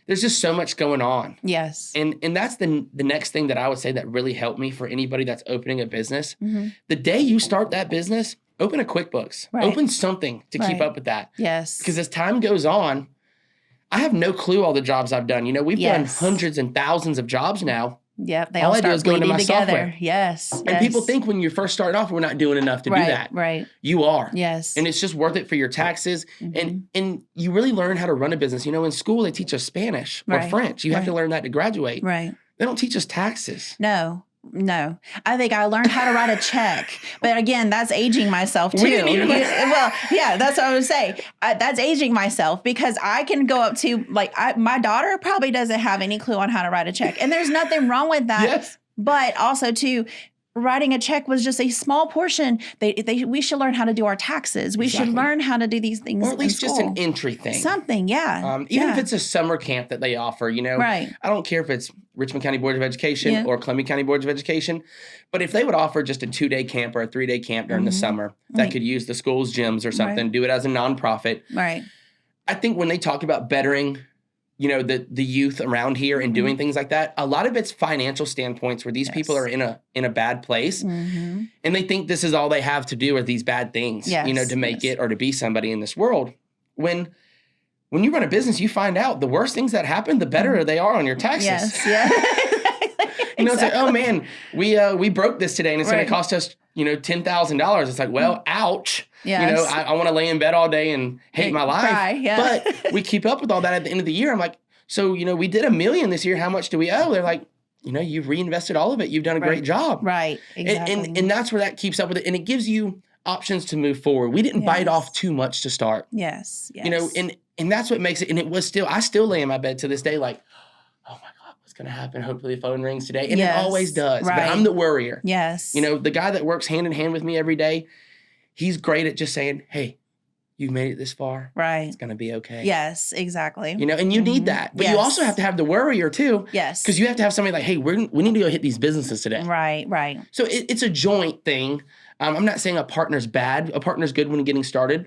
there's just so much going on. Yes. And that's the next thing that I would say that really helped me for anybody that's opening a business. The day you start that business, open a QuickBooks. Right. Open something to keep up with that. Yes. Because as time goes on, I have no clue all the jobs I've done. We've done hundreds and thousands of jobs now. Yep, they all start bleeding together. Software. Yes. And people think when you're first starting off, we're not doing enough to do that. Right. You are. Yes. And it's just worth it for your taxes. And you really learn how to run a business. In school, they teach us Spanish or French. You have to learn that to graduate. Right. They don't teach us taxes. No. I think I learned how to write a check, but again, that's aging myself too. We didn't even that's what I would say. That's aging myself, because I can go up to my daughter probably doesn't have any clue on how to write a check, and there's nothing wrong with that. Yes. But also too, writing a check was just a small portion. We should learn how to do our taxes. We should learn how to do these things, or at least just an entry thing. Something, even if it's a summer camp that they offer, I don't care if it's Richmond County Board of Education or Columbia County Board of Education, but if they would offer just a 2-day camp or a 3-day camp during the summer that could use the school's gyms or something, do it as a nonprofit. Right. I think when they talk about bettering the youth around here and doing things like that, a lot of it's financial standpoints where these people are in a bad place and they think this is all they have to do are these bad things, to make it or to be somebody in this world. When you run a business, you find out the worst things that happen, the better they are on your taxes. Yes, yeah. It's like, oh man, we broke this today and it's going to cost us, $10,000. It's like, well, ouch. Yes. I want to lay in bed all day and hate my life. Cry, But we keep up with all that at the end of the year. I'm like, so, we did $1 million this year. How much do we owe? They're like, you've reinvested all of it. You've done a great job. Right. Exactly. And that's where that keeps up with it. And it gives you options to move forward. We didn't bite off too much to start. Yes. And that's what makes it. And it was I still lay in my bed to this day like, oh my God, what's going to happen? Hopefully the phone rings today. And it always does. Right. But I'm the worrier. Yes. The guy that works hand in hand with me every day, he's great at just saying, hey, you've made it this far. Right. It's going to be okay. Yes, exactly. And you need that. But you also have to have the worrier too. Yes. Because you have to have somebody like, hey, we need to go hit these businesses today. Right. So it's a joint thing. I'm not saying a partner's bad. A partner's good when you're getting started.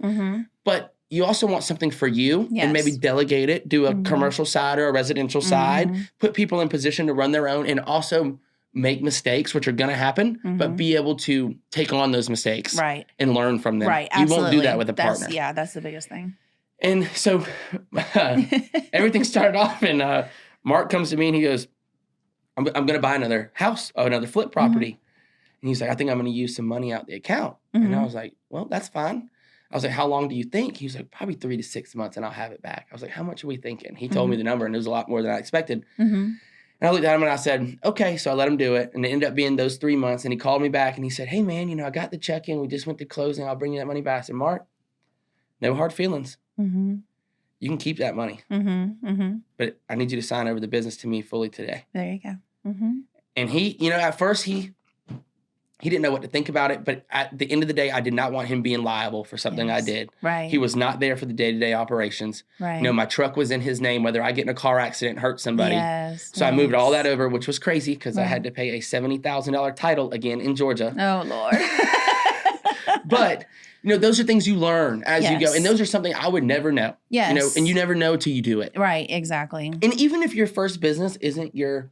But you also want something for you and maybe delegate it, do a commercial side or a residential side, put people in position to run their own and also make mistakes, which are going to happen, but be able to take on those mistakes and learn from them. Right, absolutely. You won't do that with a partner. Yeah, that's the biggest thing. And so everything started off and Mark comes to me and he goes, I'm going to buy another house, another flip property. And he's like, I think I'm going to use some money out the account. And I was like, well, that's fine. I was like, how long do you think? He was like, probably 3 to 6 months and I'll have it back. I was like, how much are we thinking? He told me the number and it was a lot more than I expected. And I looked at him and I said, okay. So I let him do it. And it ended up being those 3 months. And he called me back and he said, hey man, I got the check in. We just went to closing. I'll bring you that money back. I said, Mark, no hard feelings. You can keep that money. But I need you to sign over the business to me fully today. There you go. And he, at first he didn't know what to think about it, but at the end of the day, I did not want him being liable for something I did. Right. He was not there for the day-to-day operations. Right. My truck was in his name, whether I get in a car accident and hurt somebody. Yes. So I moved all that over, which was crazy because I had to pay a $70,000 title again in Georgia. Oh, Lord. But, those are things you learn as you go. And those are something I would never know. Yes. And you never know till you do it. Right, exactly. And even if your first business isn't your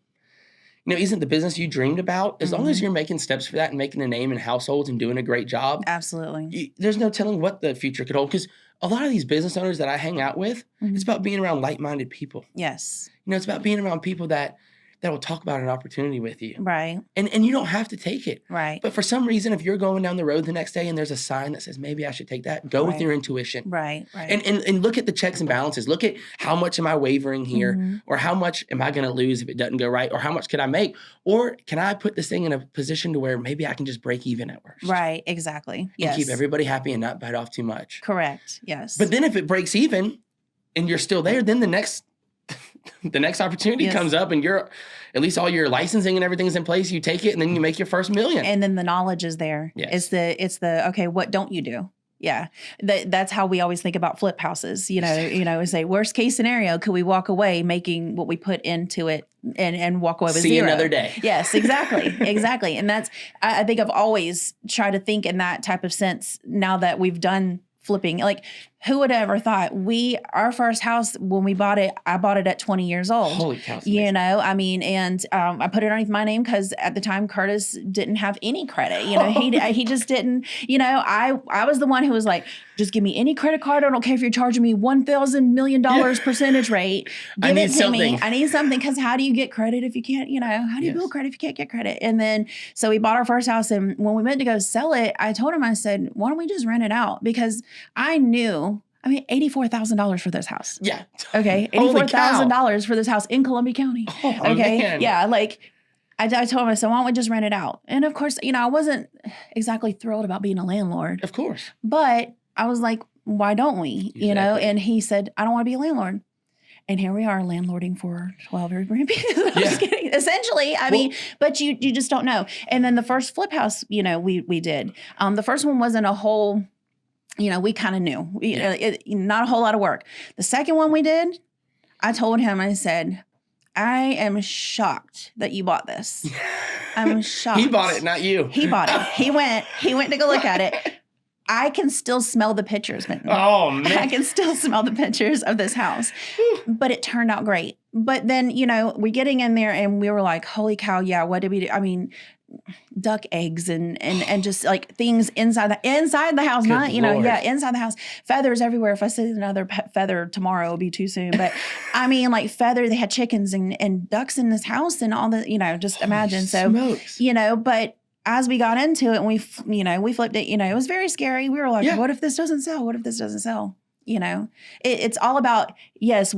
isn't the business you dreamed about. As long as you're making steps for that and making a name in households and doing a great job. Absolutely. There's no telling what the future could hold. Because a lot of these business owners that I hang out with, it's about being around like-minded people. Yes. It's about being around people that will talk about an opportunity with you. Right. And you don't have to take it. Right. But for some reason, if you're going down the road the next day and there's a sign that says, maybe I should take that, go with your intuition. Right. Right. And look at the checks and balances. Look at how much am I wavering here, or how much am I going to lose if it doesn't go right, or how much could I make, or can I put this thing in a position to where maybe I can just break even at worst. Right. Exactly. Yes. And keep everybody happy and not bite off too much. Correct. Yes. But then if it breaks even and you're still there, then the next opportunity comes up and you're at least all your licensing and everything's in place. You take it and then you make your first $1 million. And then the knowledge is there. Yes. It's the okay, what don't you do? Yeah. That's how we always think about flip houses. We say worst case scenario, could we walk away making what we put into it and walk away with See zero? Another day. Yes, exactly. Exactly. And that's, I think I've always tried to think in that type of sense now that we've done flipping. Like, who would have ever thought our first house, when we bought it, I bought it at 20 years old. Holy cow. And I put it underneath my name because at the time Curtis didn't have any credit. He just didn't, I was the one who was like, just give me any credit card. I don't care if you're charging me $1,000 million percentage rate. Give it to me. I need something, because how do you get credit if you can't, how do you build credit if you can't get credit? And then, so we bought our first house, and when we went to go sell it, I told him, I said, why don't we just rent it out? Because I knew, $84,000 for this house. Yeah. Okay. $84,000 for this house in Columbia County. Oh, okay. Man. Yeah. Like, I told him, I said, why don't we just rent it out? And of course, I wasn't exactly thrilled about being a landlord. Of course. But I was like, why don't we? Exactly. And he said, I don't want to be a landlord. And here we are landlording for 12 Airbnbs. I'm just kidding. Essentially, but you just don't know. And then the first flip house, we did. The first one wasn't a whole, we kind of knew. Not a whole lot of work. The second one we did, I told him, I said, I am shocked that you bought this. I'm shocked. He bought it, not you. He bought it. He went to go look at it. I can still smell the pictures, Benton. Oh, man. I can still smell the pictures of this house. But it turned out great. But then, we're getting in there and we were like, holy cow, yeah, what did we do? Duck eggs and just like things inside the house, Good Lord. inside the house. Feathers everywhere. If I see another feather tomorrow, it'll be too soon. But feather, they had chickens and ducks in this house and all the, just imagine. Smokes. But as we got into it and we flipped it, it was very scary. We were like, what if this doesn't sell? What if this doesn't sell? It's all about, what's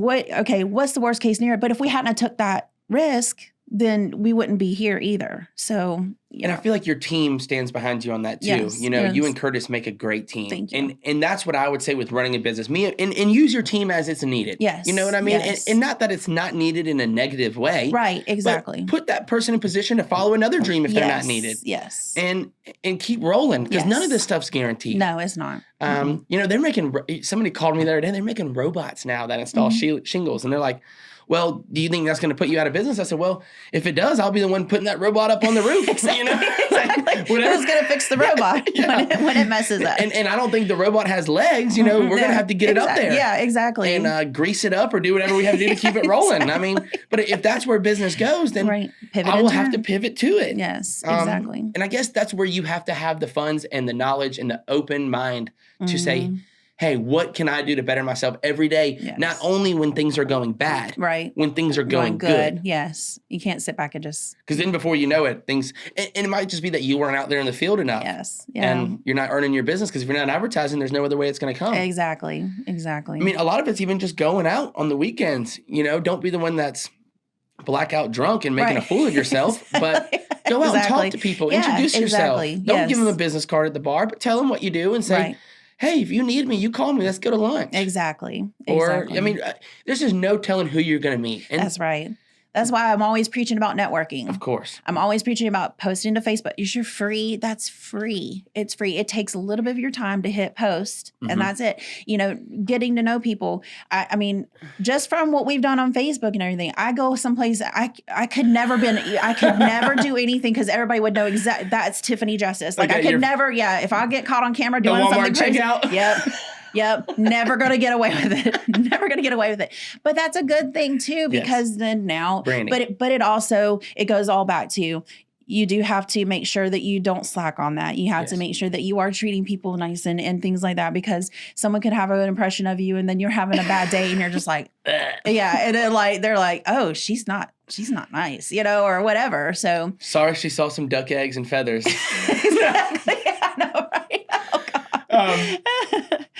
the worst case scenario? But if we hadn't took that risk, then we wouldn't be here either. So, and I feel like your team stands behind you on that too. Yes, you and Curtis make a great team. Thank you. And that's what I would say with running a business. And use your team as it's needed. Yes. You know what I mean? Yes. And not that it's not needed in a negative way. Right, exactly. But put that person in position to follow another dream if they're not needed. Yes. And keep rolling, because none of this stuff's guaranteed. No, it's not. They're making, somebody called me the other day, they're making robots now that install shingles. And they're like, well, do you think that's going to put you out of business? I said, well, if it does, I'll be the one putting that robot up on the roof. Exactly. Who's going to fix the robot when it messes up? And I don't think the robot has legs. We're going to have to get it up there. Yeah, exactly. And grease it up or do whatever we have to do to keep it rolling. Exactly. But if that's where business goes, then I will have to pivot to it. Yes, exactly. And I guess that's where you have to have the funds and the knowledge and the open mind to say, hey, what can I do to better myself every day? Yes. Not only when things are going bad, when things are going good. Yes. You can't sit back and just... Because then before you know it, things... And it might just be that you weren't out there in the field enough. Yes. Yeah. And you're not earning your business, because if you're not advertising, there's no other way it's going to come. Exactly. A lot of it's even just going out on the weekends. Don't be the one that's blackout drunk and making a fool of yourself, but go out and talk to people. Introduce yourself. Don't give them a business card at the bar, but tell them what you do and say... Hey, if you need me, you call me. Let's go to lunch. Exactly. Or, there's just no telling who you're going to meet. And that's right. That's why I'm always preaching about networking. Of course. I'm always preaching about posting to Facebook. You're free. That's free. It's free. It takes a little bit of your time to hit post, and that's it. Getting to know people. I mean, just from what we've done on Facebook and everything, I go someplace I could never do anything because everybody would know exactly that's Tiffany Justice. Like I could never, if I get caught on camera doing something crazy. Checkout. Yep. Yep. Never going to get away with it. Never going to get away with it. But that's a good thing too, because then now, Branding. but it also, it goes all back to, you do have to make sure that you don't slack on that. You have to make sure that you are treating people nice and things like that, because someone could have an impression of you and then you're having a bad day and you're just like, yeah. And then like, they're like, oh, she's not nice, you know, or whatever. So sorry, she saw some duck eggs and feathers. Exactly. I know, right? Oh, God.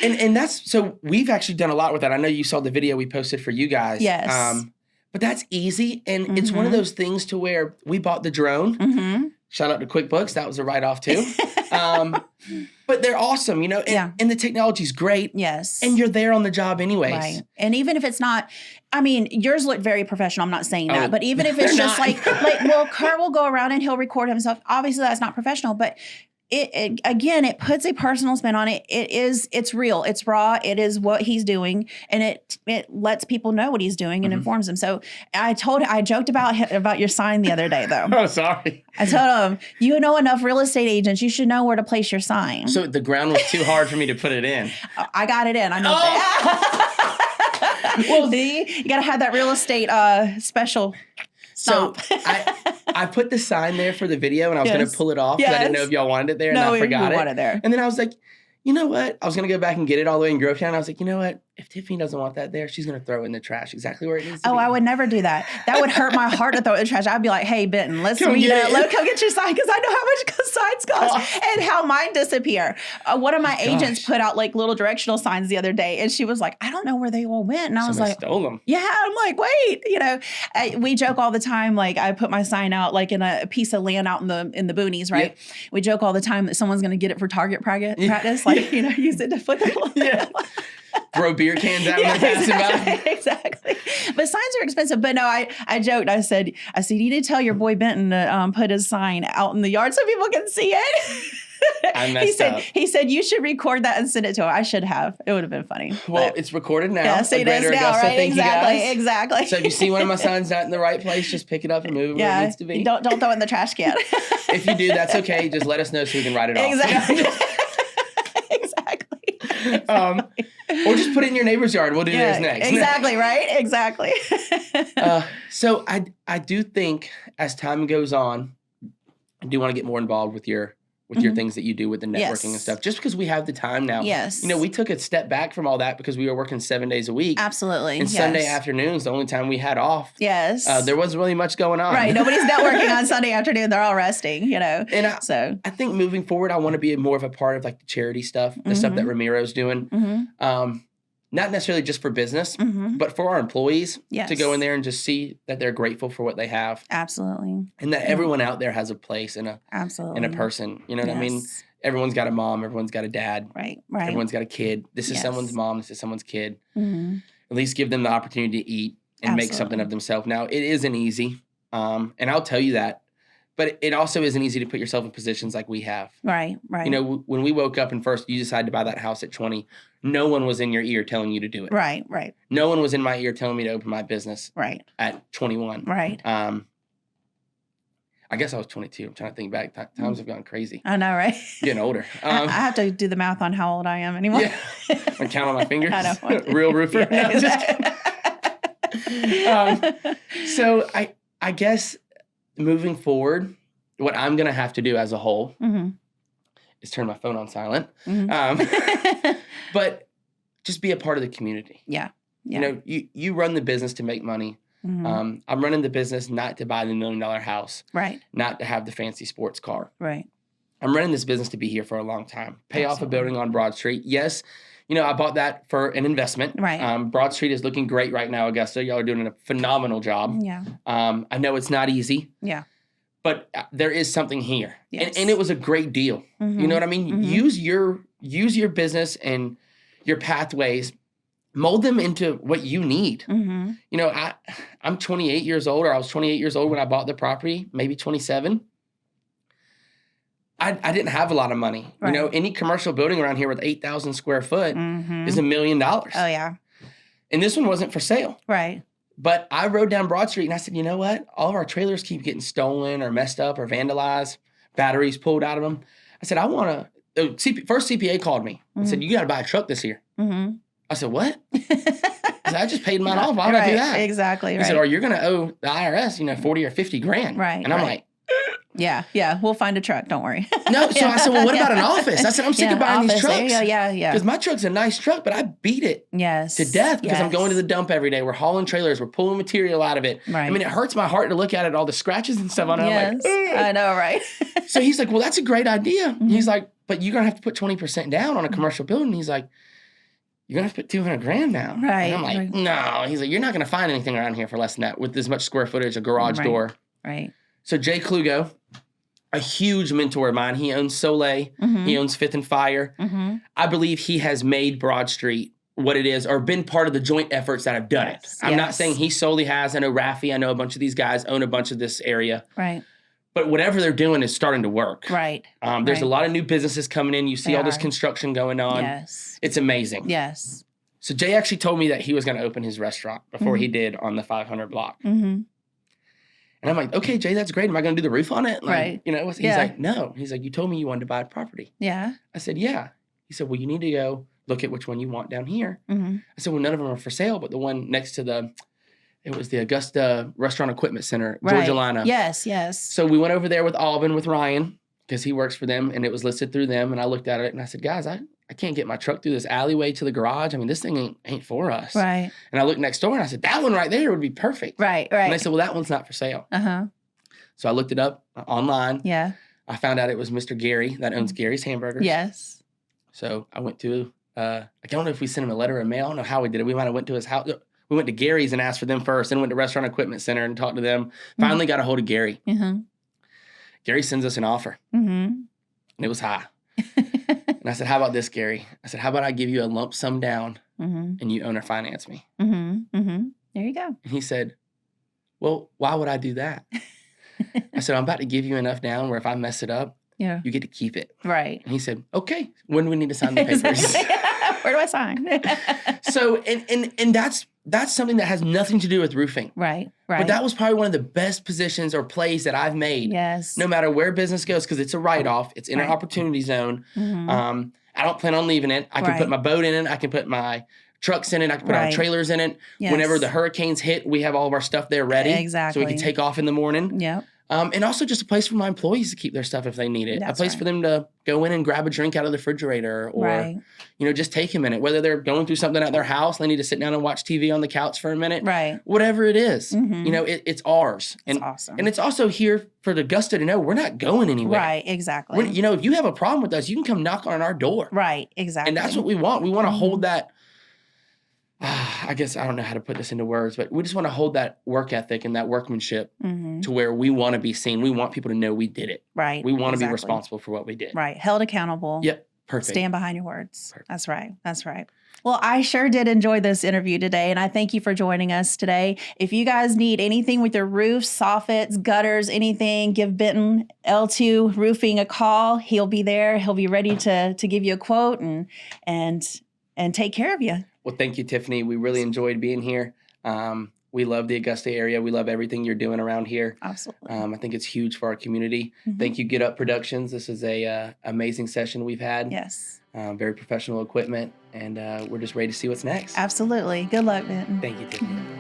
And that's, so we've actually done a lot with that. I know you saw the video we posted for you guys. Yes. But that's easy. And it's one of those things to where we bought the drone. Mm-hmm. Shout out to QuickBooks. That was a write-off too. But they're awesome, you know, and the technology's great. Yes. And you're there on the job anyways. Right. And even if it's not, I mean, yours look very professional. I'm not saying that, but even if it's just like, well, Kurt will go around and he'll record himself. Obviously that's not professional, but it again, it puts a personal spin on it. It's real. It's raw. It is what he's doing. And it lets people know what he's doing and informs them. So I joked about your sign the other day though. Oh, sorry. I told him, you know enough real estate agents, you should know where to place your sign. So the ground was too hard for me to put it in. I got it in. I know that. Well, you got to have that real estate special. Stomp. So I put the sign there for the video and I was going to pull it off because I didn't know if y'all wanted it there and I forgot it. Want it there. And then I was like, you know what? I was going to go back and get it all the way in Grovetown. I was like, you know what? If Tiffany doesn't want that there, she's going to throw it in the trash exactly where it needs to be. Oh, I would never do that. That would hurt my heart to throw it in the trash. I'd be like, hey, Benton, let's meet up. Let's go get your sign, because I know how much signs cost and how mine disappear. One of my agents put out like little directional signs the other day, and she was like, I don't know where they all went. And I was like, stole them. Yeah. I'm like, wait, you know, we joke all the time. Like I put my sign out like in a piece of land out in the boonies, right? Yep. We joke all the time that someone's going to get it for target practice. Like, you know, use it to put the throw beer cans out when they're passing by. Exactly. But signs are expensive. But no, I joked. I said, you need to tell your boy Benton to put his sign out in the yard so people can see it. I messed up. He said, you should record that and send it to him. I should have. It would have been funny. Well, it's recorded now. Yeah, see, it is now, Augusta. right? Exactly. So if you see one of my signs not in the right place, just pick it up and move it where it needs to be. Don't throw it in the trash can. If you do, that's okay. Just let us know so we can write it off. Exactly. Or just put it in your neighbor's yard. We'll do this next. Exactly, right? Exactly. So I do think as time goes on, I do want to get more involved with your things that you do with the networking and stuff, just because we have the time now. Yes. You know, we took a step back from all that because we were working 7 days a week. Absolutely. And Sunday afternoons, the only time we had off. Yes. There wasn't really much going on. Right. Nobody's networking on Sunday afternoon. They're all resting, you know. And I think moving forward, I want to be more of a part of like the charity stuff, the stuff that Ramiro's doing. Not necessarily just for business, but for our employees to go in there and just see that they're grateful for what they have. Absolutely. And that everyone out there has a place and a person. You know what I mean? Everyone's got a mom. Everyone's got a dad. Right. Everyone's got a kid. This is someone's mom. This is someone's kid. At least give them the opportunity to eat and make something of themselves. Now, it isn't easy. And I'll tell you that. But it also isn't easy to put yourself in positions like we have. Right. You know, when we woke up and first you decided to buy that house at 20, no one was in your ear telling you to do it. Right. No one was in my ear telling me to open my business. At 21. Right. I guess I was 22. I'm trying to think back. Times have gone crazy. I know, right? Getting older. I have to do the math on how old I am anymore. Yeah. I count on my fingers. I know. Real roofer. So I guess moving forward, what I'm going to have to do as a whole is turn my phone on silent. But just be a part of the community. Yeah. You know, you run the business to make money. I'm running the business not to buy the $1 million house. Right. Not to have the fancy sports car. Right. I'm running this business to be here for a long time. Pay off a building on Broad Street. Yes. You know, I bought that for an investment. Right. Broad Street is looking great right now, Augusta. Y'all are doing a phenomenal job. Yeah. I know it's not easy. Yeah. But there is something here. Yes. And it was a great deal. You know what I mean? Use your business and your pathways, mold them into what you need. You know, I'm 28 years old, or I was 28 years old when I bought the property, maybe 27. I didn't have a lot of money. Right. You know, any commercial building around here with 8,000 square foot is $1 million. Oh, yeah. And this one wasn't for sale. Right. But I rode down Broad Street and I said, you know what? All of our trailers keep getting stolen or messed up or vandalized, batteries pulled out of them. I said, I want to first CPA called me and said, you got to buy a truck this year. Mm-hmm. I said, what? I said, I just paid mine off. Why would I do that? Exactly. He said, or you're going to owe the IRS, 40 or 50 grand. Right. And I'm like, yeah. We'll find a truck. Don't worry. no. So I said, well, what about an office? I said, I'm sick of buying these trucks. Yeah. Because my truck's a nice truck, but I beat it to death because I'm going to the dump every day. We're hauling trailers. We're pulling material out of it. Right. I mean, it hurts my heart to look at it, all the scratches and stuff on it. Yes. I'm like, I know, right? So he's like, well, that's a great idea. Mm-hmm. He's like, but you're going to have to put 20% down on a commercial building. He's like, you're going to have to put 200 grand down. Right. And I'm like, no. He's like, you're not going to find anything around here for less than that with this much square footage, a garage door. Right. So Jay Klugo, a huge mentor of mine. He owns Soleil. Mm-hmm. He owns Fifth and Fire. Mm-hmm. I believe he has made Broad Street what it is or been part of the joint efforts that have done it. I'm not saying he solely has. I know Rafi. I know a bunch of these guys own a bunch of this area. Right. But whatever they're doing is starting to work. Right. There's a lot of new businesses coming in. You see all this construction going on. Yes. It's amazing. Yes. So Jay actually told me that he was going to open his restaurant before he did on the 500 block. Mm-hmm. And I'm like, okay, Jay, that's great. Am I going to do the roof on it? Like, he's like, no. He's like, you told me you wanted to buy a property. Yeah. I said, yeah. He said, well, you need to go look at which one you want down here. Mm-hmm. I said, well, none of them are for sale, but the one next to it was the Augusta Restaurant Equipment Center, Georgia Lina. Yes. So we went over there with Alvin, with Ryan, because he works for them, and it was listed through them. And I looked at it, and I said, guys, I can't get my truck through this alleyway to the garage. I mean, this thing ain't for us. Right. And I looked next door, and I said, that one right there would be perfect. Right. And they said, well, that one's not for sale. Uh-huh. So I looked it up online. Yeah. I found out it was Mr. Gary that owns Gary's Hamburgers. Yes. So I went to, I don't know if we sent him a letter or mail. I don't know how we did it. We might have went to his house. We went to Gary's and asked for them first, then went to Restaurant Equipment Center and talked to them. Finally got a hold of Gary. Mm-hmm. Gary sends us an offer. Mm-hmm. And it was high. And I said, how about this, Gary? I said, how about I give you a lump sum down and you own or finance me? Mm-hmm. Mm-hmm. There you go. And he said, well, why would I do that? I said, I'm about to give you enough down where if I mess it up, you get to keep it. Right. And he said, okay, when do we need to sign the papers? Where do I sign? So, and that's something that has nothing to do with roofing. Right. But that was probably one of the best positions or plays that I've made. Yes. No matter where business goes, because it's a write-off. It's in an opportunity zone. Mm-hmm. I don't plan on leaving it. I can put my boat in it. I can put my trucks in it. I can put our trailers in it. Yes. Whenever the hurricanes hit, we have all of our stuff there ready. Exactly. So we can take off in the morning. Yep. And also just a place for my employees to keep their stuff if they need it. That's a place for them to go in and grab a drink out of the refrigerator or, just take a minute. Whether they're going through something at their house, they need to sit down and watch TV on the couch for a minute. Right. Whatever it is, it's ours. And, it's awesome. And it's also here for the Augusta to know we're not going anywhere. Right, exactly. If you have a problem with us, you can come knock on our door. Right, exactly. And that's what we want. We want to hold that. I guess I don't know how to put this into words, but we just want to hold that work ethic and that workmanship to where we want to be seen. We want people to know we did it. Right. We want to be responsible for what we did. Right. Held accountable. Yep. Perfect. Stand behind your words. Perfect. That's right. That's right. Well, I sure did enjoy this interview today, and I thank you for joining us today. If you guys need anything with your roofs, soffits, gutters, anything, give Benton L2 Roofing a call. He'll be there. He'll be ready to give you a quote and take care of you. Well, thank you, Tiffany. We really enjoyed being here. We love the Augusta area. We love everything you're doing around here. Absolutely. I think it's huge for our community. Mm-hmm. Thank you, Get Up Productions. This is a amazing session we've had. Yes. Very professional equipment, and we're just ready to see what's next. Absolutely. Good luck, Benton. Thank you, Tiffany. Mm-hmm.